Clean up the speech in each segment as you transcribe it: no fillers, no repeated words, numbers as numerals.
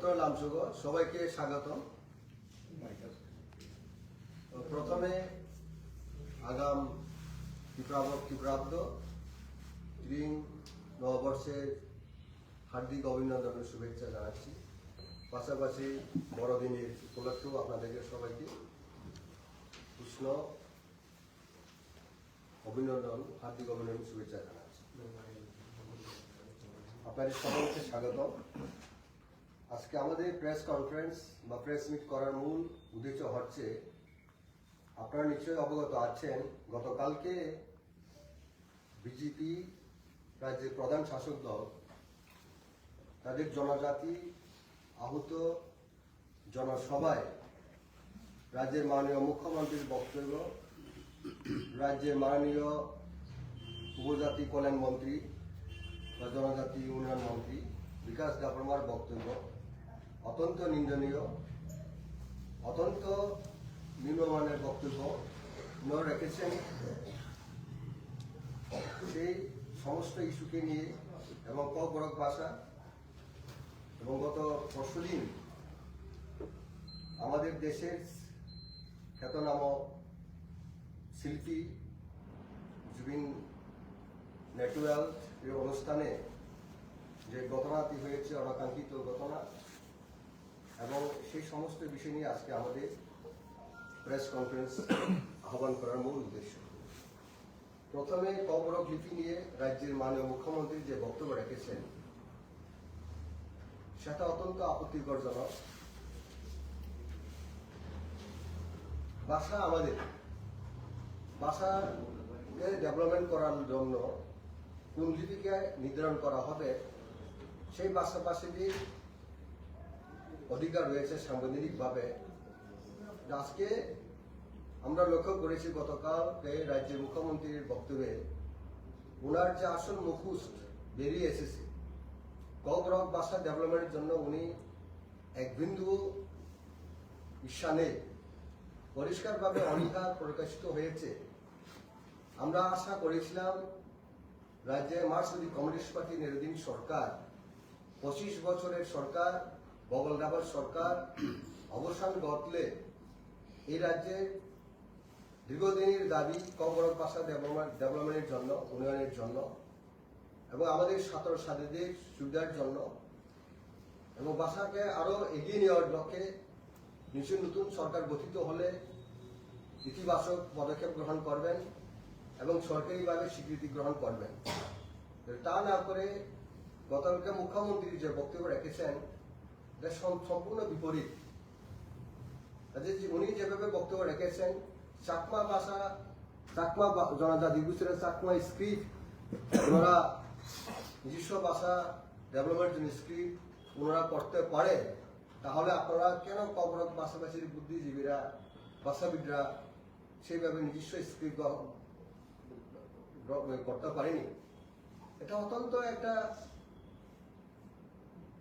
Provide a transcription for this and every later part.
Doctor লামসুগ সবাইকে স্বাগতম। প্রথমে আগাম ত্রিপ্রাব্দ ত্রিং নববর্ষের হার্দিক অভিনন্দন শুভেচ্ছা জানাচ্ছি। পাশাপাশি বড়দিনের উপলক্ষেও আপনাদেরকে সবাইকে উষ্ণ অভিনন্দন, হার্দিক অভিনন্দন শুভেচ্ছা জানাচ্ছি। আপনাদের সকলকে স্বাগত। আজকে আমাদের প্রেস কনফারেন্স বা প্রেস মিট করার মূল উদ্দেশ্য হচ্ছে, আপনারা নিশ্চয়ই অবগত আছেন, গতকালকে বিজেপি রাজ্যের প্রধান শাসক দল তাদের জনজাতি আহত জনসভায় রাজ্যের মাননীয় মুখ্যমন্ত্রীর বক্তব্য, রাজ্যের মাননীয় উপজাতি কল্যাণ মন্ত্রী বা জনজাতি উন্নয়ন মন্ত্রী বিকাশ দেববর্মার বক্তব্য অত্যন্ত নিন্দনীয়, অত্যন্ত নিম্নমানের বক্তব্য রেখেছেন। সেই সমস্ত ইস্যুকে নিয়ে এবং বড় ভাষা এবং গত পরশুদিন আমাদের দেশের খ্যাতনাম শিল্পী জুবিন নেটওয়াল এর অনুষ্ঠানে যে ঘটনাটি হয়েছে, অনাকাঙ্ক্ষিত ঘটনা, এবং সেই সমস্ত বিষয় নিয়ে আজকে আমাদের প্রেস কনফারেন্স আহ্বান করার মূল উদ্দেশ্য। প্রথমে কবরক লিপি নিয়ে রাজ্যের মাননীয় মুখ্যমন্ত্রী যে বক্তব্য রেখেছেন সেটা অত্যন্ত আপত্তিকরজনক। ভাষা আমাদের ভাষাকে ডেভেলপমেন্ট করার জন্য কোন লিপিকে নির্ধারণ করা হবে, সেই ভাষাভাষীদের অধিকার রয়েছে সাংবিধানিকভাবে। আজকে আমরা লক্ষ্য করেছি গতকাল রাজ্যের মুখ্যমন্ত্রীর বক্তব্যে ওনার যে আসল মুখোশ বেরিয়ে এসেছে, কবরক ভাষা ডেভেলপমেন্টের জন্য উনি এক বিন্দু ইচ্ছা নেই, পরিষ্কারভাবে অনীহা প্রকাশিত হয়েছে। আমরা আশা করেছিলাম রাজ্যে মার্কসবাদী কমিউনিস্ট পার্টি নেতৃত্বাধীন সরকার, 25 বছরের সরকার, বগলদাবার সরকার অবসান ঘটলে এই রাজ্যের দীর্ঘদিনের দাবি কবরক ভাষা ডেভেলপমেন্টের জন্য, উন্নয়নের জন্য এবং আমাদের ছাত্র ছাত্রীদের সুবিধার জন্য এবং ভাষাকে আরো এগিয়ে নেওয়ার লক্ষ্যে নিশ্চয়ই নতুন সরকার গঠিত হলে ইতিবাচক পদক্ষেপ গ্রহণ করবেন এবং সরকারিভাবে স্বীকৃতি গ্রহণ করবেন। তা না করে গতকালকে মুখ্যমন্ত্রী যে বক্তব্য রেখেছেন এটা সম্পূর্ণ বিপরীত। উনি যেভাবে বক্তব্য রেখেছেন, চাকমা ভাষা, চাকমা জনজাতি গোষ্ঠীর চাকমা স্ক্রিপ্ট ওনারা নিজস্ব ভাষা ডেভেলপমেন্ট জন্য স্ক্রিপ্ট ওনারা করতে পারে, তাহলে আপনারা কেন কবরক ভাষাভাষীর বুদ্ধিজীবীরা, ভাষাবিদরা সেইভাবে নিজস্ব স্ক্রিপ্ট করতে পারেনি? এটা অত্যন্ত একটা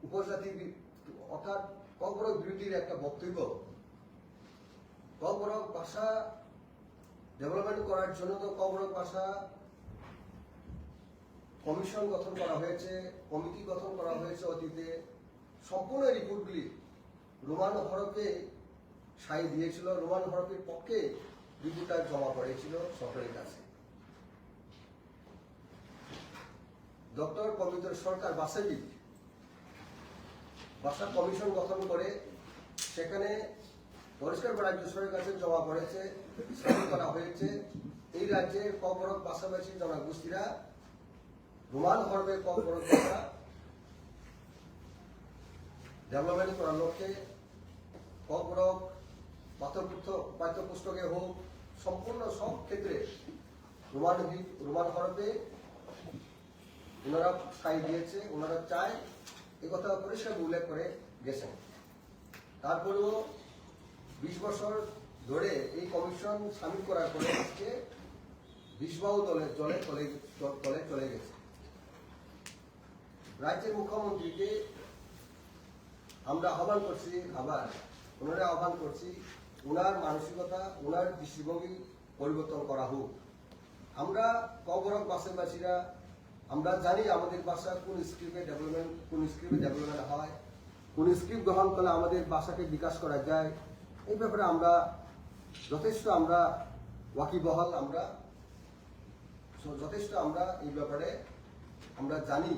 উপজাতি অর্থাৎ কবরক বিরোধীর একটা বক্তব্য। কবরক ভাষা ডেভেলপমেন্ট করার জন্য তো কবরক ভাষা কমিশন গঠন করা হয়েছে, কমিটি গঠন করা হয়েছে অতীতে। সম্পূর্ণ রিপোর্টগুলি রোমান হরফে সাই দিয়েছিল, রোমান হরফের পক্ষে রিপোর্টটা জমা পড়েছিল সরকারের কাছে। ডক্টর কবিতর সরকার ভাষা কমিশন গঠন করে সেখানে পরিষ্কার রাজ্য সরকারের কাছে জমা পড়েছে, সাইন করা হয়েছে। এই রাজ্যে কবরক ভাষাভাষী জনগোষ্ঠীরা রোমান হরফে কবরক ভাষা ডেভেলপমেন্ট করার লক্ষ্যে কবরক পাঠ্যপুস্তকে হোক, সম্পূর্ণ সব ক্ষেত্রে রোমান হরফে ওনারা সাই দিয়েছে, ওনারা চায়, এ কথা পরিষ্কার উল্লেখ করে গেছেন। তারপরেও 20 বছর ধরে এই কমিশন সামিল করার পরে আজকে বিষবাহু জলে চলে গেছে। রাজ্যের মুখ্যমন্ত্রীকে আমরা আহ্বান করছি, আহ্বান করছি ওনার মানসিকতা, ওনার দৃষ্টিভঙ্গি পরিবর্তন করা হোক। আমরা কবরক ভাষাভাষীরা আমরা জানি আমাদের ভাষা কোন স্ক্রিপ্টে ডেভেলপমেন্ট হয়, কোন স্ক্রিপ্ট গ্রহণ করলে আমাদের ভাষাকে বিকাশ করা যায়, এই ব্যাপারে আমরা যথেষ্ট ওয়াকিবহাল, যথেষ্ট এই ব্যাপারে আমরা জানি।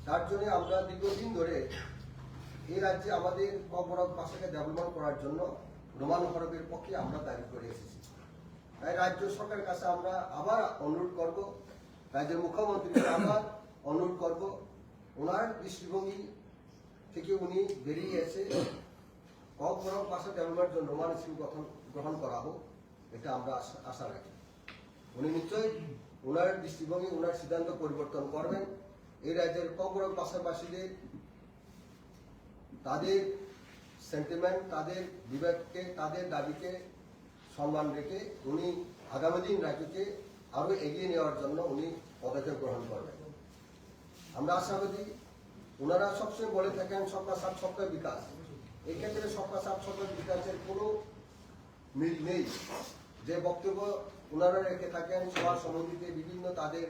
তার জন্য আমরা দীর্ঘদিন ধরে এই রাজ্যে আমাদের কবরক ভাষাকে ডেভেলপমেন্ট করার জন্য রোমান হরফের পক্ষে আমরা দাবি করে এসেছি। তাই রাজ্য সরকারের কাছে আমরা আবার অনুরোধ করব, রাজ্যের মুখ্যমন্ত্রীকে আবার অনুরোধ করব, ওনার দৃষ্টিভঙ্গি থেকে উনি বেরিয়ে এসে কবরক ভাষা ডেভেলপমেন্টের জন্য রোমান স্ক্রিপ্ট গ্রহণ করা হোক, এটা আমরা আশা রাখি। উনি নিশ্চয়ই ওনার দৃষ্টিভঙ্গি, ওনার সিদ্ধান্ত পরিবর্তন করবেন। এই রাজ্যের কবরক ভাষাভাষীদের তাদের সেন্টিমেন্ট, তাদের বিবেককে, তাদের দাবিকে সম্মান রেখে উনি আগামী দিন রাজ্যকে আরো এগিয়ে নেওয়ার জন্য উনি পদক্ষেপ গ্রহণ করবেন। আমরা আশাবাদী। ওনারা সবসময় বলে থাকেন সবকা সাথ সবকা বিকাশ। এই ক্ষেত্রে সবকা সাথ সবকা বিকাশের কোনো মিল নেই। যে বক্তব্য ওনারা রেখে থাকেন সভা সমিতিতে বিভিন্ন তাদের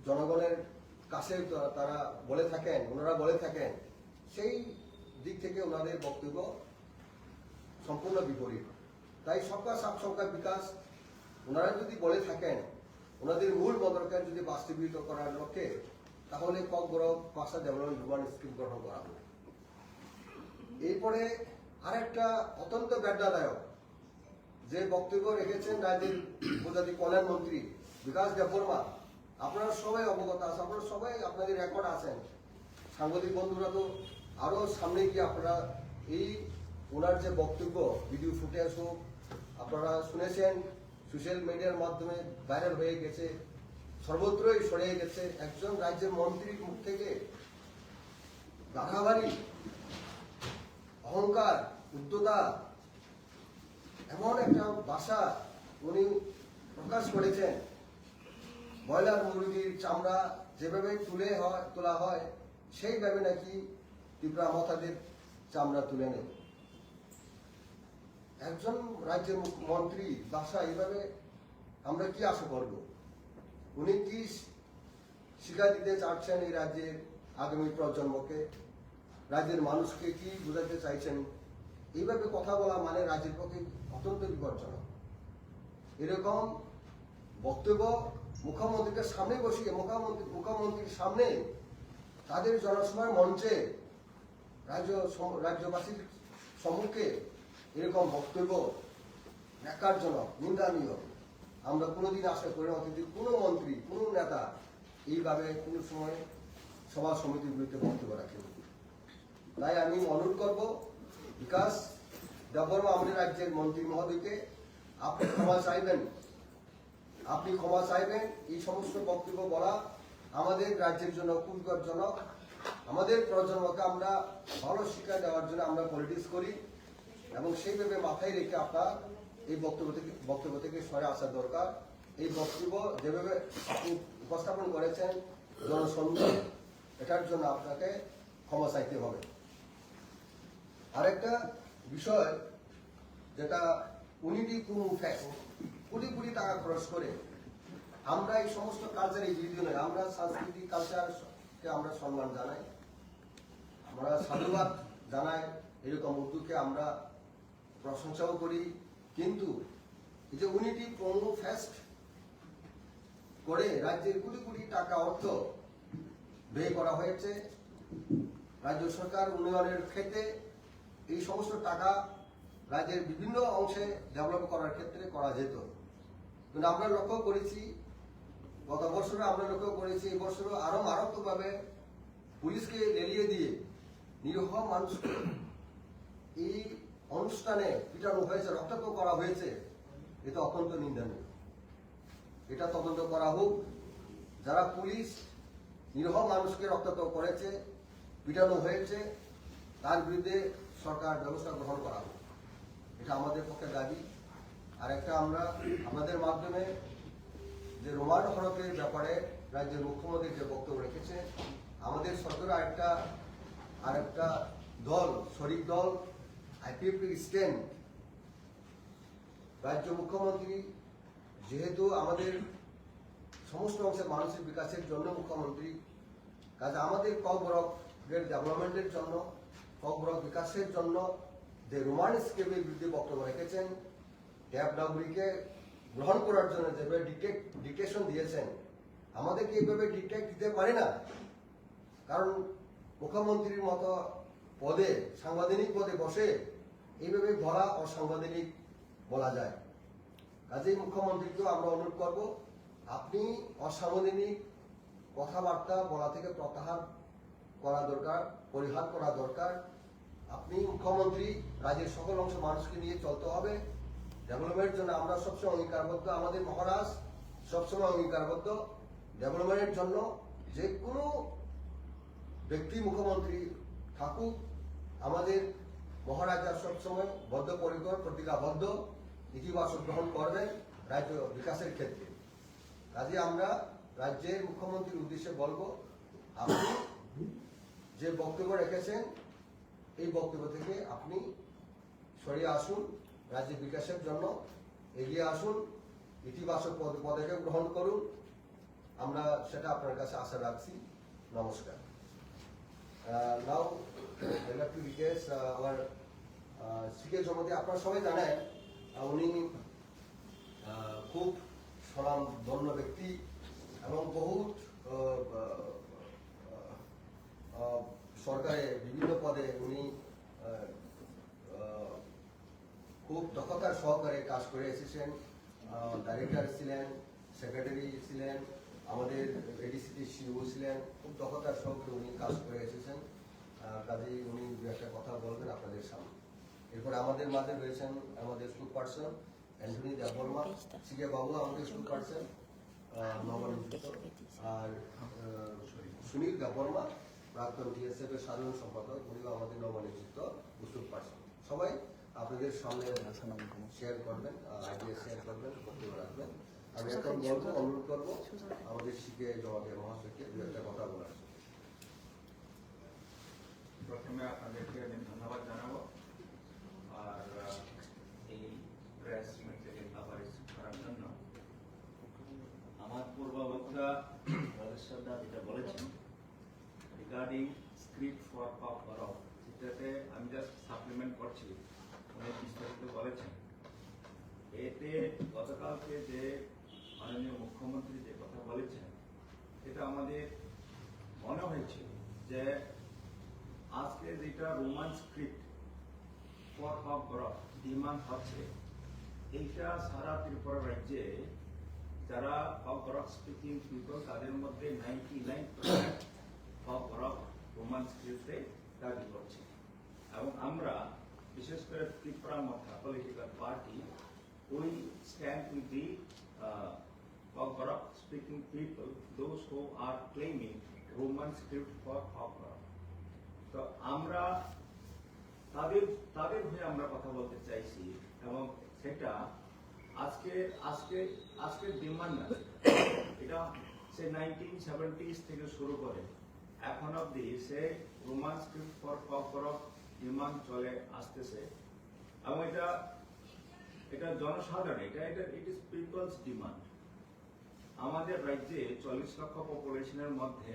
জনগণের কাছে তারা বলে থাকেন, ওনারা বলে থাকেন, সেই দিক থেকে ওনাদের বক্তব্য সম্পূর্ণ বিপরীত। তাই সবকা সাথ সবকা বিকাশ ওনারা যদি বলে থাকেন, ওনাদের মূল মন্ত্রকে যদি বাস্তবায়িত করার লক্ষ্যে, তাহলে কবরক ভাষা ডেভেলপমেন্ট রোমান স্ক্রিপ্ট গ্রহণ করা হবে। এরপরে আরেকটা অত্যন্ত বেদনাদায়ক যে বক্তব্য রেখেছেন রাজ্যের উপজাতি কল্যাণ মন্ত্রী বিকাশ দেববর্মা। আপনারা সবাই অবগত আছেন, আপনারা সবাই আপনাদের রেকর্ড আছেন, সাংবাদিক বন্ধুরা তো আরো সামনে গিয়ে আপনারা এই ওনার যে বক্তব্য ভিডিও ফুটেজ হোক আপনারা শুনেছেন, সোশ্যাল মিডিয়ার মাধ্যমে ভাইরাল হয়ে গেছে, সর্বত্রই ছড়িয়ে গেছে। একজন রাজ্যের মন্ত্রীর মুখ থেকে গাধাবাড়ি, অহংকার, উদ্ধতা, এমন একটা ভাষা উনি প্রকাশ করেছেন। ব্রয়লার মুরগির চামড়া যেভাবে তোলা হয় সেইভাবে নাকি ত্রিপুরা মথাদের চামড়া তুলে নেয়। একজন রাজ্যের মন্ত্রী ভাষা এইভাবে আমরা কি আশা করব? উনি কি শিক্ষা দিতে চাচ্ছেন এই রাজ্যের আগামী প্রজন্মকে, রাজ্যের মানুষকে কি বোঝাতে চাইছেন? এইভাবে কথা বলা মানে রাজ্যের পক্ষে অত্যন্ত বিপজ্জনক। এরকম বক্তব্য মুখ্যমন্ত্রীকে সামনে বসিয়ে মুখ্যমন্ত্রীর সামনে তাদের জনসভার মঞ্চে রাজ্যবাসীর সম্মুখে এরকম বক্তব্য ন্যাক্কারজনক, নিন্দনীয়। আমরা কোনোদিন আশা করি না অতীতে কোনো মন্ত্রী, কোনো নেতা এইভাবে কোনো সময় সভা সমিতির বিরুদ্ধে বক্তব্য রাখেন। তাই আমি অনুরোধ করব বিকাশ দেববর্মা আমাদের রাজ্যের মন্ত্রী মহোদয়কে, আপনি ক্ষমা চাইবেন। এই সমস্ত বক্তব্য বলা আমাদের রাজ্যের জন্য খুব বিপজ্জনক। আমাদের প্রজন্মকে আমরা ভালো শিক্ষা দেওয়ার জন্য আমরা পলিটিক্স করি এবং সেইভাবে মাথায় রেখে আপনার এই বক্তব্য থেকে সরে আসা দরকার। এই বক্তব্য যেভাবে আপনি উপস্থাপন করেছেন জনসম্মুখে, এটার জন্য আপনাকে ক্ষমা চাইতে হবে। আরেকটা বিষয় যেটা উনিটি ফেস্ট, কোটি কোটি টাকা খরচ করে আমরা এই সমস্ত কালচার, এই ভিডিও নয়, আমরা সাংস্কৃতিক কালচারকে আমরা সম্মান জানাই, আমরা সাধুবাদ জানাই, এরকম উদ্যোগকে আমরা প্রশংসাও করি। কিন্তু এই যে ইউনিটি প্রোমো ফেস্ট করে রাজ্যের কোটি কোটি টাকা অর্থ ব্যয় করা হয়েছে, রাজ্য সরকার উন্নয়নের ক্ষেত্রে এই সমস্ত টাকা রাজ্যের বিভিন্ন অংশে ডেভেলপ করার ক্ষেত্রে করা যেত। কিন্তু আমরা লক্ষ্য করেছি, গত বছরে আমরা লক্ষ্য করেছি, এই বছরও আরো মারাত্মকভাবে পুলিশকে লেলিয়ে দিয়ে নিরীহ মানুষকে এই অনুষ্ঠানে পিটানো হয়েছে, রক্তাক্ত করা হয়েছে। এটা অত্যন্ত নিন্দনীয়। এটা তদন্ত করা হোক। যারা পুলিশ নিরীহ মানুষকে রক্তাক্ত করেছে, পিটানো হয়েছে, তার বিরুদ্ধে সরকার ব্যবস্থা গ্রহণ করা হোক। এটা আমাদের পক্ষে দাবি। আর একটা আমরা আপনাদের মাধ্যমে যে রোমান হরফের ব্যাপারে রাজ্যের মুখ্যমন্ত্রী যে বক্তব্য রেখেছে, আমাদের সরকার আরেকটা দল, শরিক দল আইপিএফটি স্ট্যান্ড, রাজ্য মুখ্যমন্ত্রী যেহেতু আমাদের সমস্ত অংশের মানুষের বিকাশের জন্য মুখ্যমন্ত্রী, কাজে আমাদের কবরক ডেভেলপমেন্টের জন্য, ফকবরক বিকাশের জন্য যে রোমান স্কেপের বিরুদ্ধে বক্তব্য রেখেছেন, দেবনাগরীকে গ্রহণ করার জন্য যেভাবে ডিকটেশন দিয়েছেন, আমাদেরকে এইভাবে ডিকটেট দিতে পারে না। কারণ মুখ্যমন্ত্রীর মতো পদে, সাংবিধানিক পদে বসে এইভাবে বলা অসাংবিধানিক বলা যায়। কাজেই মুখ্যমন্ত্রীকেও আমরা অনুরোধ করব, আপনি অসাংবিধানিক কথাবার্তা বলা থেকে প্রত্যাহার করা দরকার, পরিহার করা দরকার। আপনি মুখ্যমন্ত্রী, রাজ্যের সকল অংশ মানুষকে নিয়ে চলতে হবে। ডেভেলপমেন্টের জন্য আমরা সবসময় অঙ্গীকারবদ্ধ, আমাদের মহারাজ সবসময় অঙ্গীকারবদ্ধ। ডেভেলপমেন্টের জন্য যে কোনো ব্যক্তি মুখ্যমন্ত্রী থাকুক, আমাদের মহারাজা সবসময় বদ্ধপরিকর, প্রতিজ্ঞাবদ্ধ, ইতিবাচক গ্রহণ করবেন রাজ্য বিকাশের ক্ষেত্রে। কাজে আমরা রাজ্যের মুখ্যমন্ত্রীর উদ্দেশ্যে বলবো, আপনি যে বক্তব্য রেখেছেন এই বক্তব্য থেকে আপনি সরিয়ে আসুন, রাজ্যের বিকাশের জন্য এগিয়ে আসুন, ইতিবাচক পদক্ষেপ গ্রহণ করুন। আমরা সেটা আপনার কাছে আশা রাখছি। নমস্কার। Now I love to request our সিকে জমতে। আপনারা সবাই জানেন উনি খুব স্বনামধন্য ব্যক্তি এবং বহুত সরকারে বিভিন্ন পদে উনি খুব দক্ষতার সহকারে কাজ করে এসেছেন। ডাইরেক্টর ছিলেন, সেক্রেটারি ছিলেন, আমাদের এডিসিটি সিইও ছিলেন। খুব দক্ষতার সহকারে উনি কাজ করে এসেছেন। কাজেই উনি দু একটা কথা বলবেন আপনাদের সামনে। এরপরে আমাদের মাঝে রয়েছেন আমাদের স্কুল পার্সন অ্যান্টনি দেববর্মা, সিকে বাবু আমাদের স্কুল পার্সন নবনিযুক্ত, আর সুনীল দেববর্মা প্রাক্তন টিএসএফ এর সাধারণ সম্পাদক, উনিও আমাদের নবনিযুক্ত স্কুল পার্সন। সবাই আপনাদের সামনে শেয়ার করবেন, আইডিয়া শেয়ার করবেন, বক্তব্য রাখবেন। আমি এখন বলবো, অনুরোধ করবো আমাদের শিখে জবাবে মহাশয়কে দু একটা কথা বলার। প্রথমে আপনাদেরকে আমি ধন্যবাদ জানাবো, আর এই প্রেস মিটে কভারেজ করার জন্য। আমার পূর্ববক্তা রাজেশ্বরদা যেটা বলেছেন রিগার্ডিং স্ক্রিপ্ট ফর পাওয়ার, যেটাতে আমি জাস্ট সাপ্লিমেন্ট করছি, অনেক বিস্তারিত বলেছেন। এতে গতকালকে যে মাননীয় মুখ্যমন্ত্রী যে কথা বলেছেন, এটা আমাদের মনে হয়েছে যে আজকে যেটা Roman script for power demand হচ্ছে, এইটা সারা ত্রিপুরা রাজ্যে যারা পাওয়ার স্পিকিং পিপল তাদের মধ্যে 99% পাওয়ার রোমান স্ক্রিপ্টে দাবি করছে। এবং আমরা বিশেষ করে ত্রিপুরা মাথা political party, we stand with the Pagbarak speaking people, those who are claiming Roman script for Pagbarak. তো আমরা তাদের হয়ে আমরা কথা বলতে চাইছি, এবং সেটা আজকের ডিমান্ড না, এটা সে 1970s থেকে শুরু করে এখন অব্দি সে Roman script for Pagbarak demand চলে আসতেছে। এবং এটা জনসাধারণ, এটা ইট ইজ পিপলস ডিমান্ড। আমাদের রাজ্যে 40 লক্ষ পপুলেশনের মধ্যে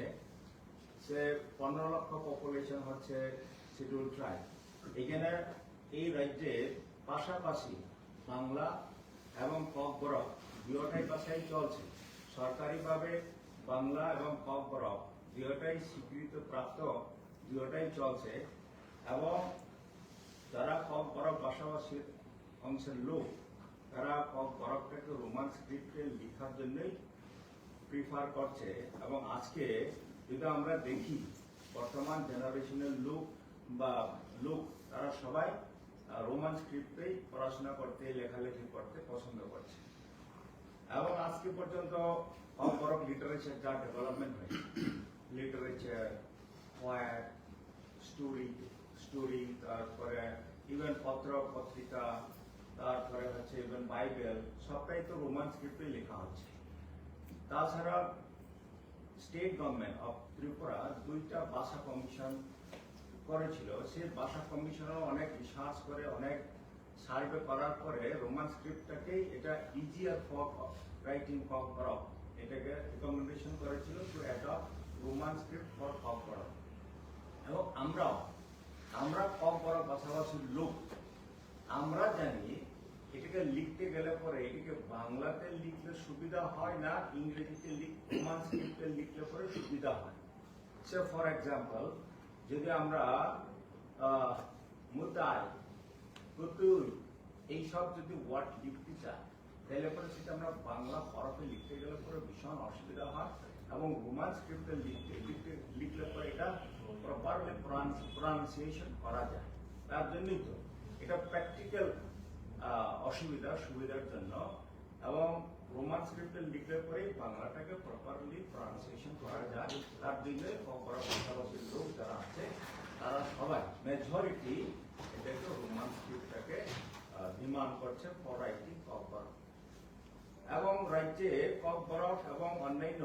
সে 15 লক্ষ পপুলেশন হচ্ছে শিডিউল ট্রাইব। এখানে এই রাজ্যের পাশাপাশি বাংলা এবং Pagbarak দুটাই ভাষাই চলছে। সরকারিভাবে বাংলা এবং Pagbarak দুটাই স্বীকৃত প্রাপ্ত, দুটাই চলছে। এবং যারা Pagbarak ভাষাভাষী অংশের লোক, তারা Pagbarakটাকে রোমান স্ক্রিপ্টে লেখার জন্যই প্রিফার করছে। এবং আজকে যদি আমরা দেখি বর্তমান জেনারেশনের লোক তারা সবাই রোমান স্ক্রিপ্টেই পড়াশোনা করতে, লেখালেখি করতে পছন্দ করছে। এবং আজকে পর্যন্ত Pagbarak লিটারেচার যা ডেভেলপমেন্ট হয়েছে, লিটারেচার, পোয়েট, স্টোরি, তারপরে ইভেন পত্র পত্রিকা, তারপরে হচ্ছে ইভেন বাইবেল, সবটাই তো রোমান স্ক্রিপ্টে লেখা হচ্ছে। তাছাড়া স্টেট গভর্নমেন্ট অফ ত্রিপুরা 2টা ভাষা কমিশন করেছিল। সেই ভাষা কমিশনও অনেক রিসার্চ করে, অনেক সার্ভে করার পরে রোমান স্ক্রিপ্টটাকেই এটা ইজিয়ার ফর রাইটিং Pagbarak, এটাকে রিকমেন্ডেশন করেছিল two adopt Roman script for Pagbarak। আমরা কম বড় ভাষাভাষীর লোক, আমরা জানি এটাকে লিখতে গেলে পরে এটাকে বাংলাতে লিখলে সুবিধা হয় না ইংরেজিতে রোমান স্ক্রিপ্টে লিখলে পরে সুবিধা হয়। সে ফর এক্সাম্পল, যদি আমরা মুদাই, পুতুল এইসব যদি ওয়ার্ড লিখতে চাই, তাহলে পরে সেটা আমরা বাংলা হরফে লিখতে গেলে পরে ভীষণ অসুবিধা হয়, এবং রোমান স্ক্রিপ্টে লিখলে পরে এটা প্রপারলি প্রনাউন্সিয়েশন করা যায়। তার জন্যই তো এটা প্র্যাকটিক্যাল সুবিধার জন্য, এবং রোমান স্ক্রিপ্টে লিখলে পরে বাংলাটাকে প্রপারলি প্রনাউন্সিয়েশন করা যায়। তার জন্য ভাষাভাষীর লোক যারা আছে তারা সবাই মেজরিটি এটাকে রোমান স্ক্রিপ্টটাকে ডিমান্ড করছে ফর রাইটিং কফ বরফ। এবং রাজ্যে কফ বরফ এবং অন্যান্য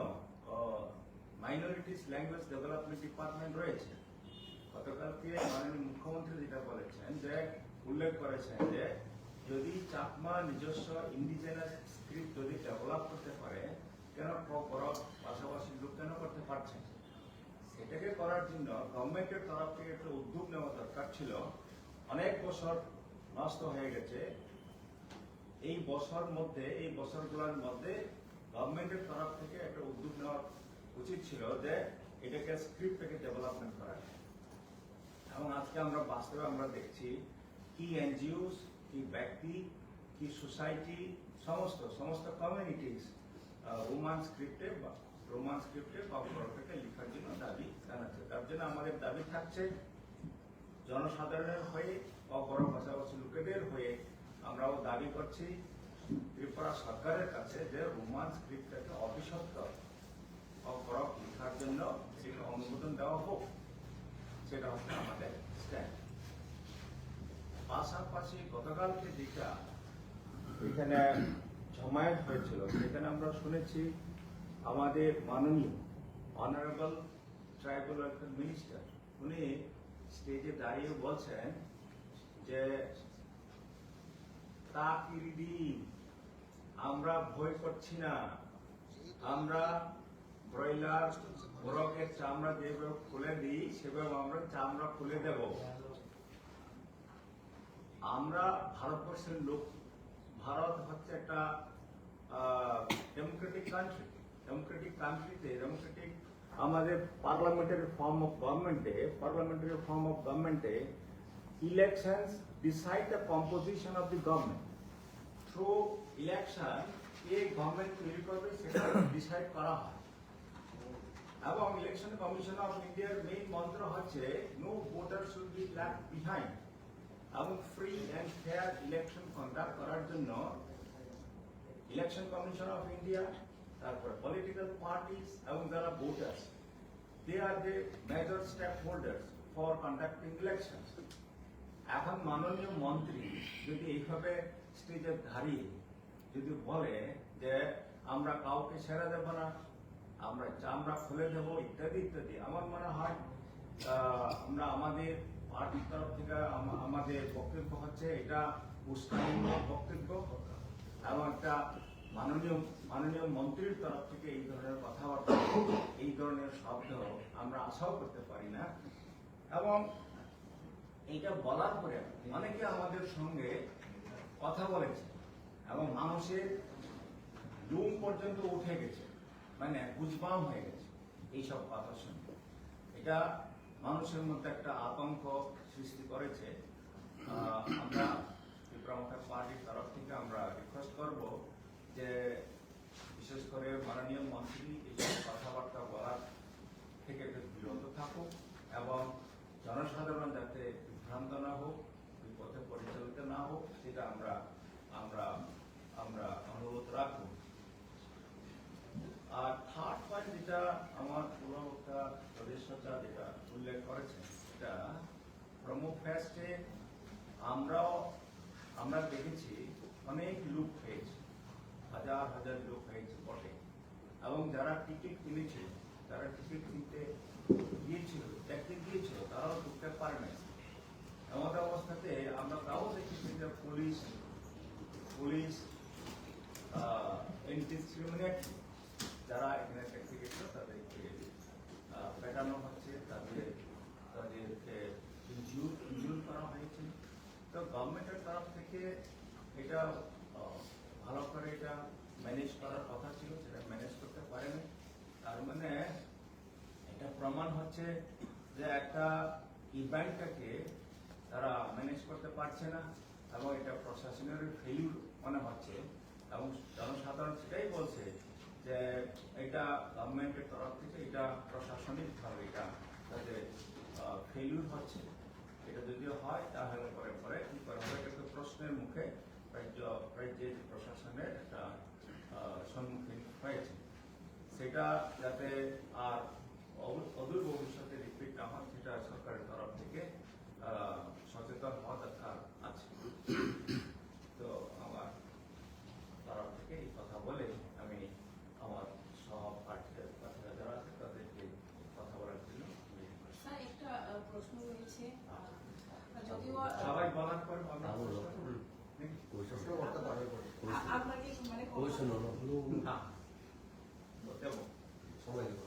মাইনরিটিস ল্যাঙ্গুয়েজ ডেভেলপমেন্ট ডিপার্টমেন্ট রয়েছে। গতকালকে মাননীয় মুখ্যমন্ত্রী যেটা বলেছেন, যে উল্লেখ করেছেন যে যদি চাকমা নিজস্ব ইন্ডিজেনাস স্ক্রিপ্ট যদি ডেভেলপ করতে পারে, কেন কফ বরফ পাশাপাশি লোক কেন করতে পারছেন? এটাকে করার জন্য গভর্নমেন্টের তরফ থেকে একটা উদ্যোগ নেওয়া দরকার ছিল। অনেক বছর নষ্ট হয়ে গেছে, এই বছরগুলোর মধ্যে গভর্নমেন্টের তরফ থেকে একটা উদ্যোগ নেওয়া উচিত ছিল, যে এটাকে স্ক্রিপ্টটাকে ডেভেলপমেন্ট করা যায়। এবং আজকে আমরা বাস্তবে আমরা দেখছি কি এনজিওস, কি ব্যক্তি, কি সোসাইটি, সমস্ত কমিউনিটিস রোমান স্ক্রিপ্টে কফ বরফকে লেখার জন্য দাবি জানাচ্ছে। তার জন্য আমাদের দাবি থাকছে জনসাধারণের হয়ে, কফ বরফ ভাষাভাষী লোকেদের হয়ে আমরাও দাবি করছি ত্রিপুরা সরকারের কাছে, যে রোমান স্ক্রিপ্টটাকে অবিশপ্ত কফ বরফ লেখার জন্য সেটা অনুমোদন দেওয়া হোক। সেটা হচ্ছে আমাদের স্ট্যান্ড। পাশাপাশি গতকালকে যেটা এখানে জমায়েত হয়েছিল, সেখানে আমরা শুনেছি আমাদের মাননীয় অনারেবল ট্রাইবাল ওয়েলফেয়ার মিনিস্টার, উনি স্টেজে দাঁড়িয়ে বলছেন যে আমরা ভয় করছি না, আমরা ব্রয়লার মোরগের চামড়া যেভাবে খুলে দিই সেভাবে আমরা চামড়া খুলে দেব। আমরা ভারতবর্ষের লোক, ভারত হচ্ছে একটা ডেমোক্রেটিক কান্ট্রিতে আমাদের পার্লামেন্টারি ফর্ম অফ গভর্নমেন্টে elections decide the composition of the government. Through election, a government তৈরি করবে, সেটা ডিসাইড করা হয়। এবং ইলেকশন কমিশন অফ ইন্ডিয়ার মেইন মন্ত্র হচ্ছে no voter should be left behind. এবং free and fair election conduct করার জন্য ইলেকশন কমিশন অফ ইন্ডিয়া, তারপর পলিটিক্যাল পার্টিস এবং যারা voters, they are the major stakeholders for conducting elections. এখন মাননীয় মন্ত্রী যদি এইভাবে স্টেজে দাঁড়িয়ে যদি বলে যে আমরা কাউকে ছেড়ে দেব না, আমরা চামড়া খুলে দেব ইত্যাদি ইত্যাদি, আমার মনে হয় আমরা আমাদের পার্টির তরফ থেকে আমাদের বক্তব্য হচ্ছে এটা উস্কানিমূলক বক্তব্য, এবং একটা মাননীয় মন্ত্রীর তরফ থেকে এই ধরনের কথাবার্তা, এই ধরনের শব্দ আমরা আশাও করতে পারি না। এবং এইটা বলার পরে অনেকে আমাদের সঙ্গে কথা বলেছে, এবং মানুষের লুম পর্যন্ত উঠে গেছে, মানে গুজবাম হয়ে গেছে এইসব কথা শুনে। এটা মানুষের মধ্যে একটা আতঙ্ক সৃষ্টি করেছে। আমরা ত্রিপুরা পার্টির তরফ থেকে আমরা রিকোয়েস্ট করব যে বিশেষ করে মাননীয় মন্ত্রী এইসব কথাবার্তা বলার থেকে একটু বিরত থাকুক, এবং জনসাধারণ যাতে বিভ্রান্ত না হোক, বিপথে পরিচালিত না হোক, সেটা আমরা অনুরোধ রাখব। আর থার্ড পয়েন্ট যেটা আমার পুরোটা সদস্যতা যেটা উল্লেখ করেছেন, এটা প্রমো ফেস্টে আমরা দেখেছি অনেক লোক হয়েছে, হাজার লোক হয়েছে বটে, এবং যারা টিকিট কিনেছিল, যারা টিকিট কিনতে দেখতে গিয়েছিল, তারাও ঢুকতে পারে না। এমন অবস্থাতে আমরা তাও দেখেছি যে পুলিশ ইনডিসক্রিমিনেট যারা এখানে ট্যাক্সি গেছিল তাদেরকে পেটানো হচ্ছে, তাদেরকে থেকে এটা ভালো করে এটা ম্যানেজ করার কথা ছিল, সেটা ম্যানেজ করতে পারেনি। তার মানে এটা প্রমাণ হচ্ছে যে একটা ইভেন্টটাকে তারা ম্যানেজ করতে পারছে না এবং এটা প্রশাসনের ফেলিউর মনে হচ্ছে এবং জনসাধারণ সেটাই বলছে যে এটা গভর্নমেন্টের তরফ থেকে এটা প্রশাসনিকভাবে এটা তাদের ফেলিউর হচ্ছে। এটা যদিও হয় তাহলে পরে পরে কি করা হবে, এটা তো প্রশ্নের মুখে রাজ্যের প্রশাসনের একটা সম্মুখীন হয়েছে। সেটা যাতে আর অদূর ভবিষ্যতে রিপিট না হয় সেটা সরকারের তরফ থেকে সচেতন হওয়া দরকার আছে। তো আমার তরফ থেকে এই কথা বলে আমি আমার সহপাঠীরা যারা আছে তাদেরকে কথা বলার জন্য স্যার একটা প্রশ্ন রয়েছে, যদিও সবাই বলার পর আমরা প্রশ্ন করতে পারবে পরে। আপনাকে মানে প্রশ্ন না দেবো সময় দেবো।